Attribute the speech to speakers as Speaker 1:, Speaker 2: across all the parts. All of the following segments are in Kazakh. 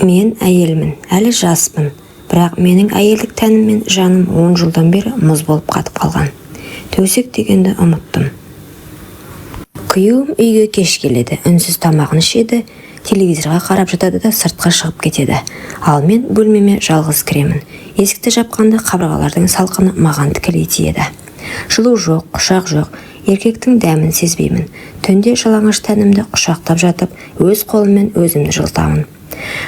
Speaker 1: Мен әйелмін, әлі жаспын, бірақ менің әйелдік тәнім мен жаным 10 жылдан бері мұз болып қатып қалған. Төсек дегенді ұмыттым. Күйеуім үйге кеш келеді, үнсіз тамағын ішеді, телевизорға қарап жатады да сыртқа шығып кетеді. Ал мен бөлмеме жалғыз кіремін. Есікті жапқанда қабырғалардың салқыны маған тікелей тиеді. Жылу жоқ, құшақ жоқ, еркектің дәмін сезбеймін. Түнде жалаңаш тәнімді құшақтап жатып, өз қолыммен өзімді жылытамын.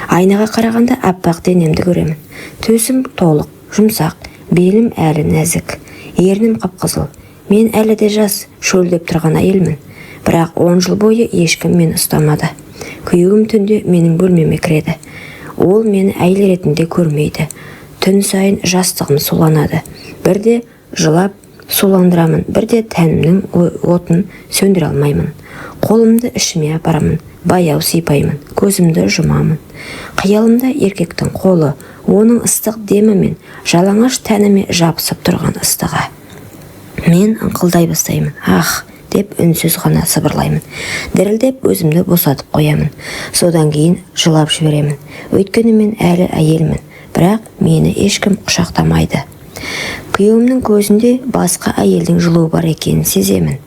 Speaker 1: Айнаға қарағанда аппақ денемді көремін. Төсім толық, жұмсақ, белім әлі нәзік, ернім қып-қызыл. Мен әлі де жас, шөлдеп тұрған әйелмін. Бірақ 10 жыл бойы ешкім мені ұстамады. Күйеуім түнде менің бөлмеме кіреді. Ол мені әйел ретінде көрмейді. Түн сайын жастығым суланады. Бірде жылап суландырамын, бірде тәнімнің отын сөндіре алмаймын. Қолымды ішіме апарамын, баяу сипаймын, көзімді жұмамын. Қиялымда еркектің қолы, оның ыстық демі мен жалаңаш тәніме жабысып тұрған ыстығы. Мен ыңқылдай бастаймын. Ах, деп үнсіз ғана сыбырлаймын. Дірілдеп өзімді босатып қоямын. Содан кейін жылап жіберемін. Өйткені мен әлі әйелмін, бірақ мені ешкім құшақтамайды. Күйеуімнің көзінде басқа әйелдің жылуы бар екенін сеземін.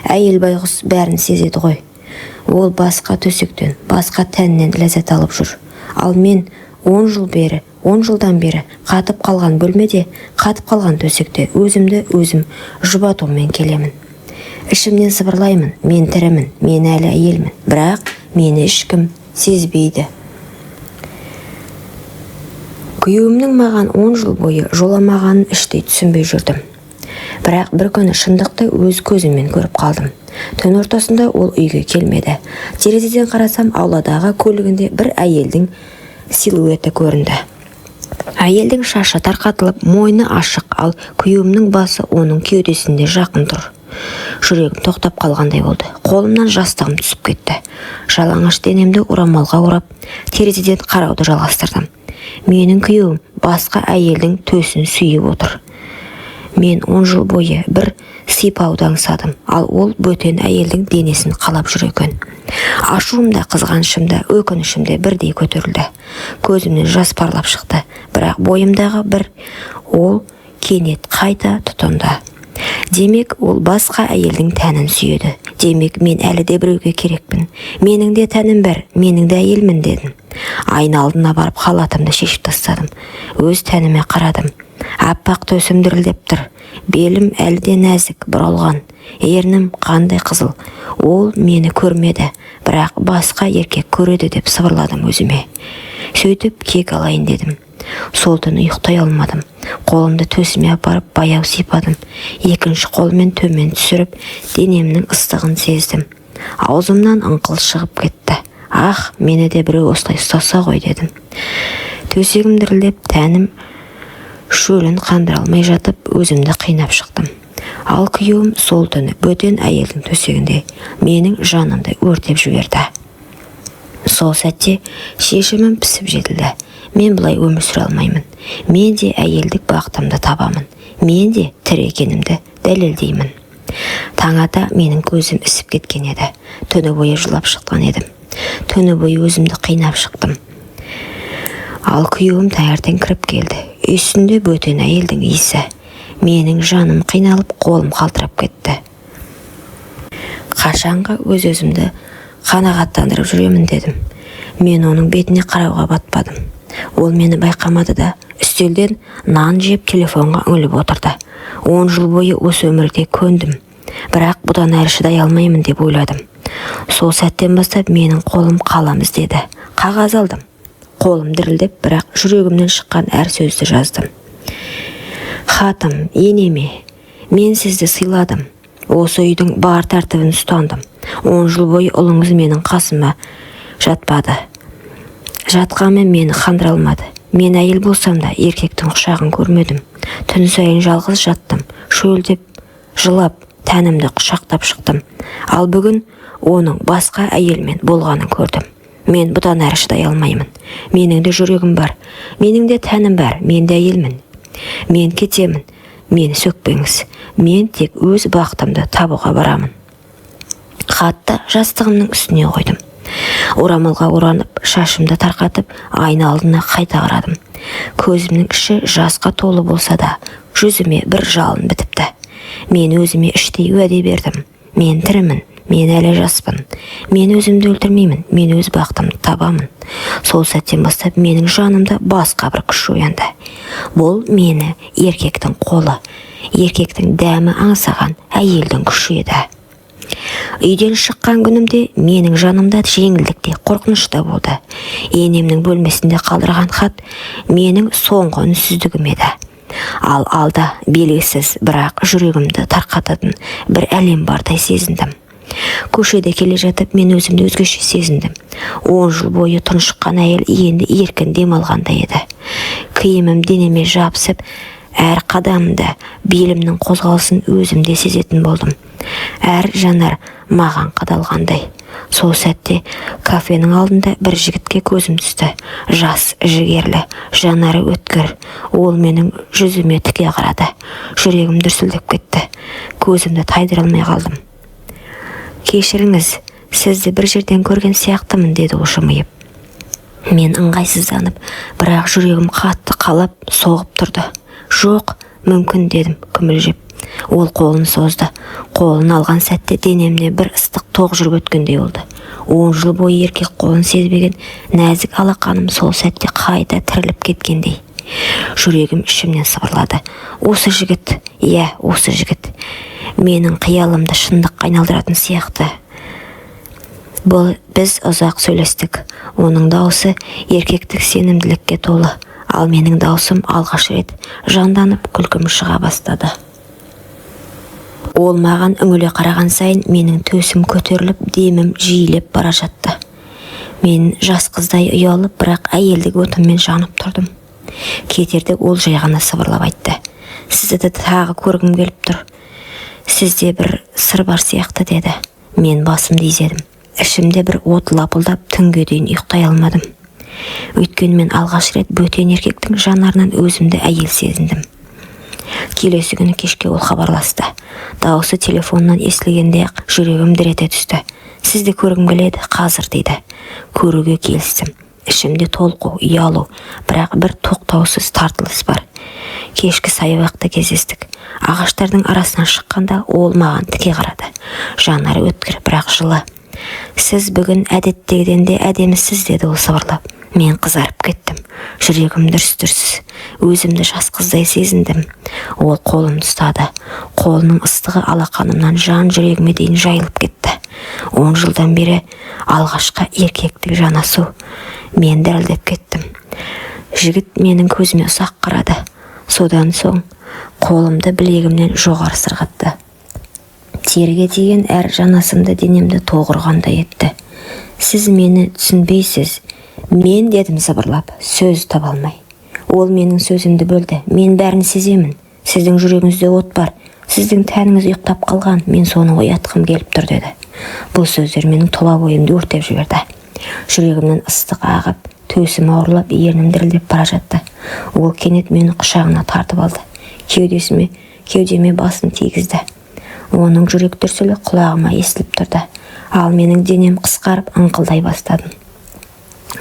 Speaker 1: Әйел байғұс бәрін сезеді ғой. Ол басқа төсектен, басқа тәннен ләззат алып жүр. Ал мен 10 жылдан бері қатып қалған бөлмеде, қатып қалған төсекте өзімді өзім жұбатумен келемін. Ішімнен сыбырлаймын, мен тірімін, мен әлі әйелмін, бірақ мені ешкім сезбейді. Күйеуімнің маған 10 жыл бойы жоламағанын іштей түсінбей жүрдім. Бірақ бір күні шындықты өз көзіммен көріп қалдым. Түн ортасында ол үйге келмеді. Терезеден қарасам, ауладағы көлігінде бір әйелдің силуэті көрінді. Әйелдің шашы тарқатылып, мойны ашық, ал күйеуімнің басы оның кеудесінде жақын тұр. Жүрегім тоқтап қалғандай болды. Қолымнан жастығым түсіп кетті. Жалаңаш денемді орамалға орап, терезеден қарауды жалғастырдым. Менің күйеуім басқа әйелдің төсін сүйіп отыр. Мен 10 жыл бойы бір сипауды аңсадым, ал ол бөтен әйелдің денесін қалап жүр екен. Ашуымда, қызғанышымда, өкінішімде бірдей көтерілді. Көзімнен жас парлап шықты, бірақ бойымдағы бір ол кенет қайта тұтанды. Демек, ол басқа әйелдің тәнін сүйеді. Демек, мен әлі де біреуге керекпін. Менің де тәнім бар, менің де әйелмін дедім. Айна алдына барып халатымды шешіп тастадым. Өз тәніме қарадым. Аппақ төсім дірілдеп тұр. Белім әлі де нәзік, бұралған. Ернім қандай қызыл. Ол мені көрмеді, бірақ басқа еркек көреді деп сыбырладым өзіме. Сөйтіп кек алайын дедім. Сол түні ұйықтай алмадым. Қолымды төсіме апарып баяу сипадым. Екінші қолмен төмен түсіріп, денемнің ыстығын сездім. Аузымнан ыңқыл шығып кетті. Ах, мені де біреу осылай ұстаса ғой дедім. Төсегім дірілдеп, тәнім шөлін қандыра алмай жатып, өзімді қинап шықтым. Ал күйеуім сол түні бөтен әйелдің төсегінде менің жанымды өртеп жіберді. Сол сәтте шешімім пісіп жетілді. Мен бұлай өмір сүре алмаймын. Мен де әйелдік бақытымды табамын. Мен де тірі екенімді дәлелдеймін. Таң ата менің көзім ісіп кеткен еді. Түні бойы жылап шыққан едім. Түні бойы өзімді қинап шықтым. Ал күйеуім таңертең кіріп келді. Үстінде бөтен әйелдің иісі. Менің жаным қиналып, қолым қалтырап кетті. Қашанға өз-өзімді қанағаттандырып жүремін дедім. Мен оның бетіне қарауға батпадым. Ол мені байқамады да, үстелден нан жеп телефонға үңіліп отырды. 10 жыл бойы осы өмірде көндім. Бірақ бұдан әрі шыдай алмаймын деп ойладым. Сол сәттен бастап менің қолым қалам іздеді. Қағаз алдым. Қолым дірілдеп, бірақ жүрегімнен шыққан әр сөзді жаздым. Хатым, енеме, мен сізді сыйладым. Осы үйдің бар тәртібін ұстандым. 10 жыл бойы ұлыңыз менің қасыма жатпады. Жатқанмен мені қандыра алмады. Мен әйел болсам да еркектің құшағын көрмедім. Түн сайын жалғыз жаттым. Шөлдеп, жылап, тәнімді құшақтап шықтым. Ал бүгін оның басқа әйелмен болғанын көрдім. Мен бұдан әрі шыдай алмаймын. Менің де жүрегім бар. Менің де тәнім бар. Мен де әйелмін. Мен кетемін. Мені сөкпеңіз. Мен тек өз бақытымды табуға барамын. Хатты жастығымның үстіне қойдым. Орамалға оранып, шашымды тарқатып, айна алдына қайта қарадым. Көзімнің іші жасқа толы болса да, жүзіме бір жалын бітіпті. Мен өзіме іштей уәде бердім. Мен тірімін, мен әлі жаспын. Мен өзімді өлтірмеймін, мен өз бақытымды табамын. Сол сәттен бастап менің жанымда басқа бір күш оянды. Бұл мені еркектің қолы, еркектің дәмі аңсаған әйелдің күші еді. Үйден шыққан күнімде менің жанымда жеңілдік те қорқыныш та болды. Енемнің бөлмесінде қалдырған хат менің соңғы үнсіздігім еді. Ал алда белгісіз, бірақ жүрегімді тарқататын бір әлем бардай сезіндім. Көшеде келе жатып мен өзімді өзгеше сезіндім. 10 жыл бойы тұншыққан әйел енді еркін демалғандай еді. Киімім денеме жабысып, әр қадамымда белімнің қозғалысын өзімде сезетін болдым. Әр жанар маған қадалғандай. Сол сәтте кафенің алдында бір жігітке көзім түсті. Жас, жігерлі, жанары өткір. Ол менің жүзіме тіке қарады. Жүрегім дүрсілдеп кетті. Көзімді тайдыра алмай қалдым. «Кешіріңіз, сізді бір жерден көрген сияқтымын», деді ол жымиып. Мен ыңғайсызданып, бірақ жүрегім қатты қалап, соғып тұрды. «Жоқ, мүмкін», дедім күмілжіп. Ол қолын созды. Қолын алған сәтте денемде бір ыстық тоқ жүріп өткендей болды. 10 жыл бойы еркек қолын сезбеген нәзік алақаным сол сәтте қайта тіріліп кеткендей. Жүрегім ішімнен сыбырлады. Осы жігіт, иә, осы жігіт. Менің қиялымды шындыққа айналдыратын сияқты. Біз ұзақ сөйлестік. Оның дауысы еркектік сенімділікке толы, ал менің даусым алғаш рет жанданып күлкім шыға бастады. Ол маған үңіле қараған сайын менің төсім көтеріліп, демім жиілеп бара жатты. Мен жас қыздай ұялып, бірақ әйелдік отыммен жанып тұрдым. Кетерде ол жай ғана сыбырлап айтты. «Сізді тағы көргім келіп тұр. Сізде бір сыр бар сияқты», деді. Мен басымды изедім. Ішімде бір от лапылдап, түнге дейін ұйықтай алмадым. Өйткені мен алғаш рет бөтен еркектің жанарынан өзімді әйел сезіндім. Келесі күні кешке ол хабарласты. Дауысы телефоннан естілгенде-ақ жүрегім дір ете түсті. «Сізді көргім келеді, қазір», дейді. Көруге келістім. Ішімде толқу, ұялу, бірақ бір тоқтаусыз тартылыс бар. Кешкі саябақта кездестік. Ағаштардың арасынан шыққанда ол маған тіке қарады. Жанары өткір, бірақ жылы. «Сіз бүгін әдеттегіден де әдемісіз», деді ол сыбырлап. Мен қызарып кеттім. Жүрегім дүрс-дүрсіз. Өзімді жас қыздай сезіндім. Ол қолымды ұстады. Қолының ыстығы алақанымнан жан жүрегіме дейін жайылып кетті. 10 жылдан бері алғашқы еркектік жанасу. Мен дірілдеп кеттім. Жігіт менің көзіме ұсақ қарады. Содан соң қолымды білегімнен жоғары сырғатты. Теріге тиген әр жанасымды денемді тоғырғандай етті. «Сіз мені түсінбейсіз», мен дедім сыбырлап, сөз таба алмай. Ол менің сөзімді бөлді. «Мен бәрін сеземін. Сіздің жүрегіңізде от бар. Сіздің тәніңіз ұйықтап қалған. Мен соны оятқым келіп тұр», деді. Бұл сөздер менің тұла бойымды өртеп жіберді. Жүрегімнен ыстық ағып, төсім ауырлап, ернім дірілдеп бара жатты. Ол кенет мені құшағына тартып алды. Кеудеме басын тигізді. Оның жүрек дүрсілі құлағыма естіліп тұрды. Ал менің денем қысқарып, ыңқылдай бастадым.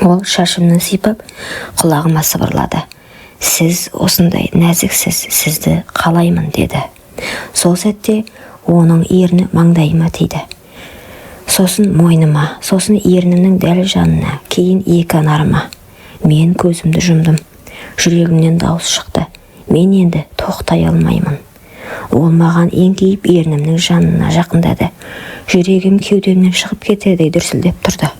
Speaker 1: Ол шашымнан сипап, құлағыма сыбырлады. «Сіз осындай нәзіксіз, сізді қалаймын», деді. Сол сәтте оның ерні маңдайыма тиді. Сосын мойныма, сосын ернімнің дәл жанына, кейін екі анарыма. Мен көзімді жұмдым. Жүрегімнен дауыс шықты. Мен енді тоқтай алмаймын. Ол маған еңкейіп ернімнің жанына жақындады. Жүрегім кеудемнен шығып кетердей дүрсілдеп тұрды.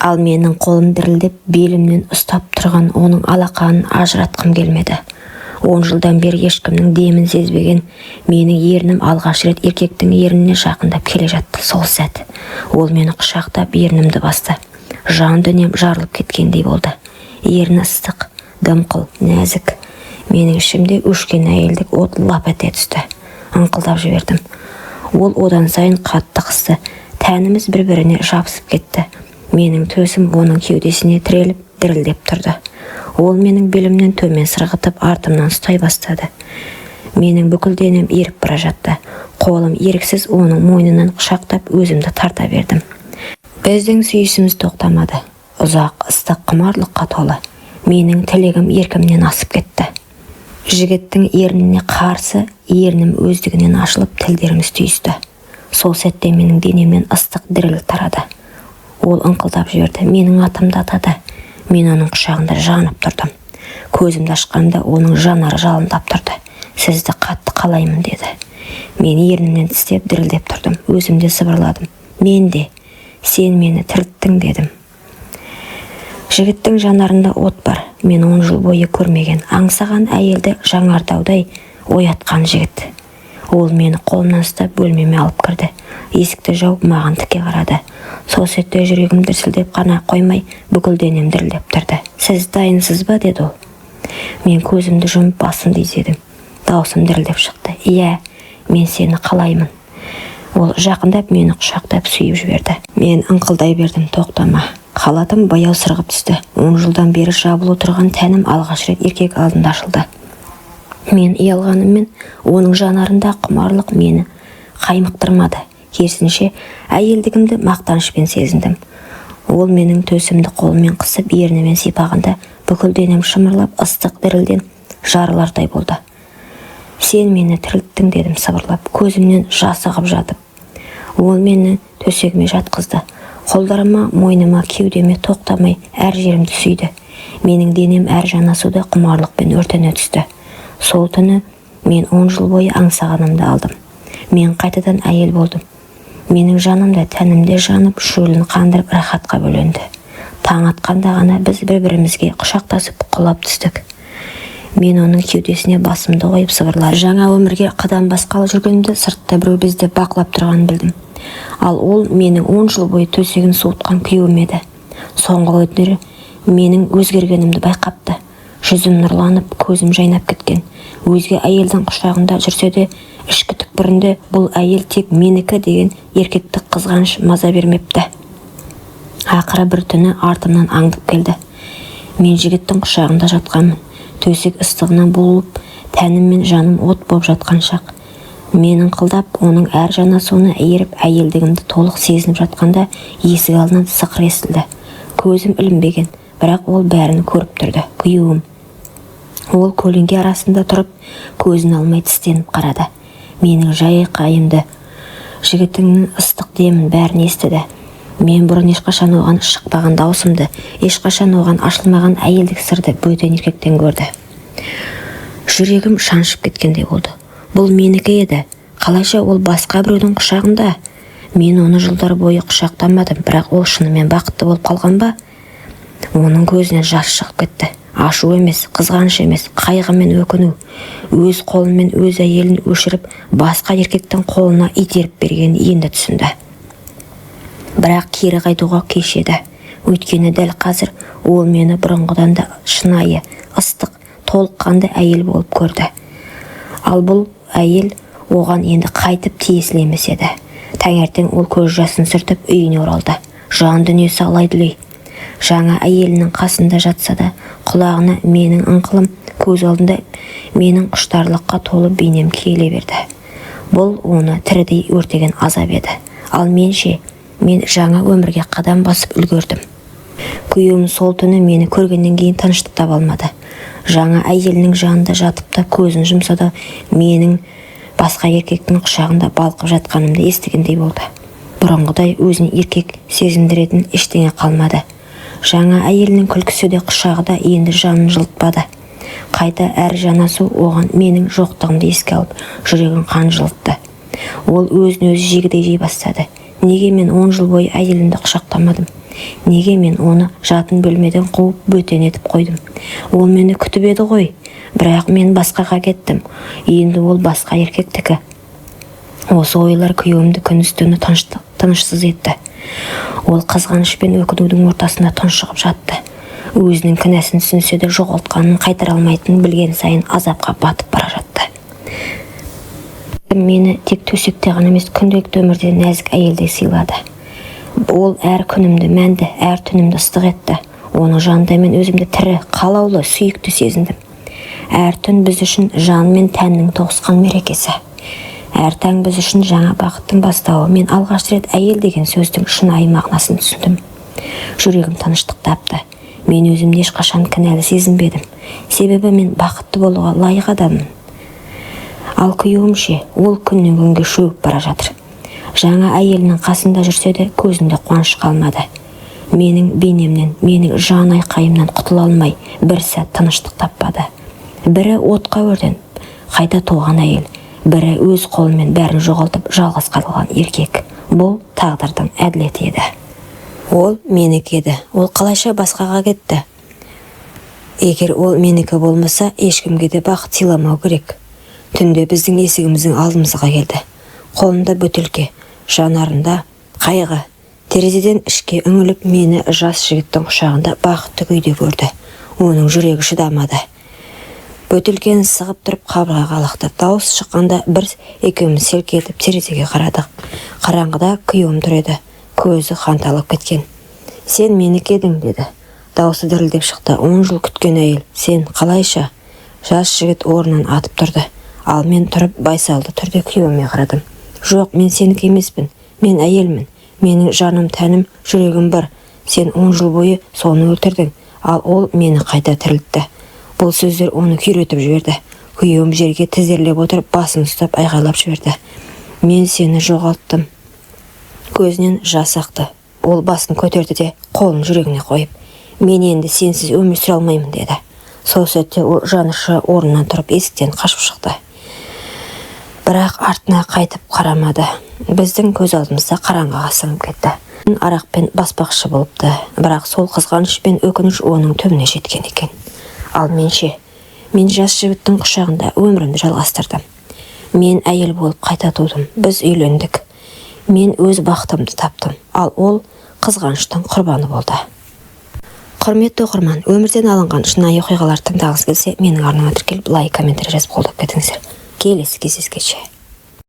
Speaker 1: Ал менің қолым дірілдеп, белімнен ұстап тұрған оның алақанын ажыратқым келмеді. 10 жылдан бері ешкімнің демін сезбеген менің ернім алғаш рет еркектің ерніне жақындап келе жатты. Сол сәт ол мені құшақтап ернімді басты. Жан дүнием жарылып кеткендей болды. Ерні ыстық, дымқыл, нәзік. Менің ішімде өшкен әйелдік от лап ете түсті. Ыңқылдап жібердім. Ол одан сайын қатты қысты. Тәніміз бір-біріне жабысып кетті. Менің төсім оның кеудесіне тіреліп, дірілдеп тұрды. Ол менің белімнен төмен сырғытып, артымнан ұстай бастады. Менің бүкіл денем еріп бара жатты. Қолым еріксіз оның мойнынан құшақтап, өзімді тарта бердім. Біздің сүйісіміз тоқтамады. Ұзақ, ыстық құмарлыққа толы. Менің тілегім еркімнен асып кетті. Жігіттің ерніне қарсы, ернім өздігінен ашылып, тілдеріміз түйісті. Сол сәтте менің денемнен ыстық діріл тарады. Ол ыңқылдап жіберді. Менің атымды атады. Мен оның құшағында жанып тұрдым. Көзімді ашқанда оның жанары жалындап тұрды. Сізді қатты қалаймын деді. Мен ернімнен тістеп дірілдеп тұрдым. Өзімде сыбырладым. Мен де, сен мені тірілттің дедім. Жігіттің жанарында от бар. Мен 10 жыл бойы көрмеген, аңсаған әйелді жаңартаудай оятқан жігіт. Ол мені қолымнан ұстап бөлмеме алып кірді. Есікті жауып маған тіке қарады. Сол сәтте жүрегім дүрсілдеп қана қоймай, бүкіл денем дірілдеп тұрды. Сіз дайынсыз ба деді ол. Мен көзімді жұмып басымды изедім. Даусым дірілдеп шықты. Иә, мен сені қалаймын. Ол жақындап мені құшақтап сүйіп жіберді. Мен ыңқылдай бердім, тоқтама. Халатым баяу сырғып түсті. 10 жылдан бері жабылып отырған тәнім алғаш рет еркек алдында ашылды. Мен ұялғаныммен оның жанарында құмарлық мені қаймықтырмады. Керісінше әйелдігімді мақтанышпен сезіндім. Ол менің төсімді қолымен қысып, ернімен сипағанда бүкіл денем шымырлап, ыстық дірілден жарылардай болды. Сен мені тірілттің дедім сыбырлап, көзімнен жас ағып жатып. Ол мені төсегіме жатқызды. Қолдарыма, мойныма, кеудеме тоқтамай әр жерімді сүйді. Менің денем әр жанасуда құмарлықпен өртене түсті. Сол түні мен 10 жыл бойы аңсағанымды алдым. Мен қайтадан әйел болдым. Менің жанымда, тәнімде жанып, шөлін қандырып рахатқа бөленді. Таң атқанда ғана біз бір-бірімізге құшақтасып құлап түстік. Мен оның кеудесіне басымды қойып сыбырлап, жаңа өмірге қадам басқалы жүргенімде сыртта біреу бізді бақылап тұрғанын білдім. Ал ол менің 10 жыл бойы төсегін суытқан күйеуім еді. Соңғы күндері менің өзгергенімді байқапты. Жүзім нұрланып, көзім жайнап кеткен. Өзге әйелдің құшағында жүрсе де, ішкі түкпірінде бұл әйел тек менікі деген еркектік қызғаныш маза бермепті. Ақыры бір түні артымнан аңдып келді. Мен жігіттің құшағында жатқанмын. Төсек ыстығынан буылып, тәнім мен жаным от боп жатқан шақ. Мен ыңқылдап, оның әр жанасуына еріп, әйелдігімді толық сезініп жатқанда есік алдынан сықыр естілді. Көзім ілінбеген, бірақ ол бәрін көріп тұрды. Күйеуім. Ол көлеңке арасында тұрып, көзін алмай тістеніп қарады. Менің жай қайымды, жігітіңнің ыстық демін бәрін естіді. Мен бұрын ешқашан оған шықпаған даусымды, ешқашан оған ашылмаған әйелдік сырды бөтен еркектен көрді. Жүрегім шаншып кеткендей болды. Бұл менікі еді. Қалайша ол басқа біреудің құшағында? Мен оны жылдар бойы құшақтамадым, бірақ ол шынымен бақытты болып қалған ба? Оның көзінен жас шығып кетті. Ашу емес, қызғаныш емес, қайғы мен өкіну. Өз қолымен өз әйелін өшіріп, басқа еркектің қолына итеріп берген енді түсінді. Бірақ кері қайтуға кеш еді. Өйткені дәл қазір ол мені бұрынғыдан да шынайы, ыстық, толыққанды әйел болып көрді. Ал бұл әйел оған енді қайтып тиесілі емес еді. Таңертең ол көз жасын сүртіп үйіне оралды. Жан дүниесі алай-дүлей. Жаңа әйелінің қасында жатса да, құлағына менің ыңқылым, көз алдында менің құштарлыққа толы бейнем келе берді. Бұл оны тірідей өртеген азап еді. Ал менше, мен жаңа өмірге қадам басып үлгердім. Күйеуім сол түні мені көргеннен кейін тыныштық таба алмады. Жаңа әйелінің жанында жатып та көзін жұмса да, менің басқа еркектің құшағында балқып жатқанымды естігендей болды. Бұрынғыдай өзін еркек сезіндіретін ештеңе қалмады. Жаңа әйелінің күлкісі де құшағы да енді жанын жылытпады. Қайта әр жанасу оған менің жоқтығымды еске алып, жүрегін қан жылытты. Ол өзін өзі жегідей жей бастады. Неге мен 10 жыл бойы әйелімді құшақтамадым? Неге мен оны жатын бөлмеден қуып бөтен етіп қойдым? Ол мені күтіп еді ғой, бірақ мен басқаға кеттім. Енді ол басқа еркектікі. Осы ойлар күйеуімді күндіз-түні тынышсыз етті. Ол қызғаныш пен өкінудің ортасында тұншығып жатты. Өзінің кінәсін түсінсе де жоғалтқанын қайтара алмайтынын білген сайын азапқа батып бара жатты. Мені тек төсекте ғана емес, күнделікті өмірде нәзік әйелдей сыйлады. Ол әр күнімді мәнді, әр түнімді ыстық етті. Оның жанында мен өзімді тірі, қалаулы, сүйікті сезіндім. Әр түн біз үшін жан мен тәннің тоғысқан мерекесі. Әр таң біз үшін жаңа бақыттың бастауы. Мен алғаш рет әйел деген сөздің шынайы мағынасын түсіндім. Жүрегім тыныштық тапты. Мен өзімді ешқашан кінәлі сезінбедім. Себебі мен бақытты болуға лайық адаммын. Ал күйеуімше, ол күннен күнге шөгіп бара жатыр. Жаңа әйелінің қасында жүрсе де көзінде қуаныш қалмады. Менің бейнемнен, менің жан айқайымнан құтыла алмай, бір сәт тыныштық таппады. Бірі отқа өртеніп, қайта туған әйел, бірі өз қолымен бәрін жоғалтып жалғыз қалған еркек. Бұл тағдырдың әділеті еді. Ол менікі еді. Ол қалайша басқаға кетті? Егер ол менікі болмаса, ешкімге де бақыт сыйламау керек. Түнде біздің есігіміздің алдымызға келді. Қолында бөтелке, жанарында қайғы. Терезеден ішке үңіліп, мені жас жігіттің құшағында бақытты күйде көрді. Оның жүрегі шыдамады. Бөтелкені сығып тұрып қабырғаға лақтырды. Дауыс шыққанда екеуміз селк етіп терезеге қарадық. Қараңғыда күйеуім тұр еді. Көзі қанталап кеткен. Сен менікі едің, деді. Дауысы дірілдеп шықты. 10 жыл күткен әйел. Сен қалайша? Жас жігіт орнынан атып тұрды. Ал мен тұрып байсалды түрде күйеуіме қарадым. Жоқ, мен сенікі емеспін. Мен әйелмін. Менің жаным, тәнім, жүрегім бар. Сен 10 жыл бойы соны өлтірдің. Ал ол мені қайта тірілтті. Бұл сөздер оны күйретіп жіберді. Күйеуім жерге тізерлеп отырып, басын ұстап айғайлап жіберді. Мен сені жоғалттым. Көзінен жас ақты. Ол басын көтерді де қолын жүрегіне қойып, мен енді сенсіз өмір сүре алмаймын, деді. Сол сәтте ол жанышы орнынан тұрып есіктен қашып шықты. Бірақ артына қайтып қарамады. Біздің көз алдымызда қараңғыға сіңіп кетті. Арақпен баспақшы болыпты, бірақ сол қызғаныш пен өкініш оның түбіне жеткен екен. Ал менше, мен жас жігіттің құшағында өмірімді жалғастырдым. Мен әйел болып қайта тудым. Біз үйлендік. Мен өз бақытымды таптым, ал ол қызғаныштың құрбаны болды. Құрметті оқырман, өмірден алынған шынайы оқиғалар тыңдағыңыз келсе, менің арнама тіркеліп лайк, комментарий жазып қолдап кетіңіздер. Келесі кездескенше.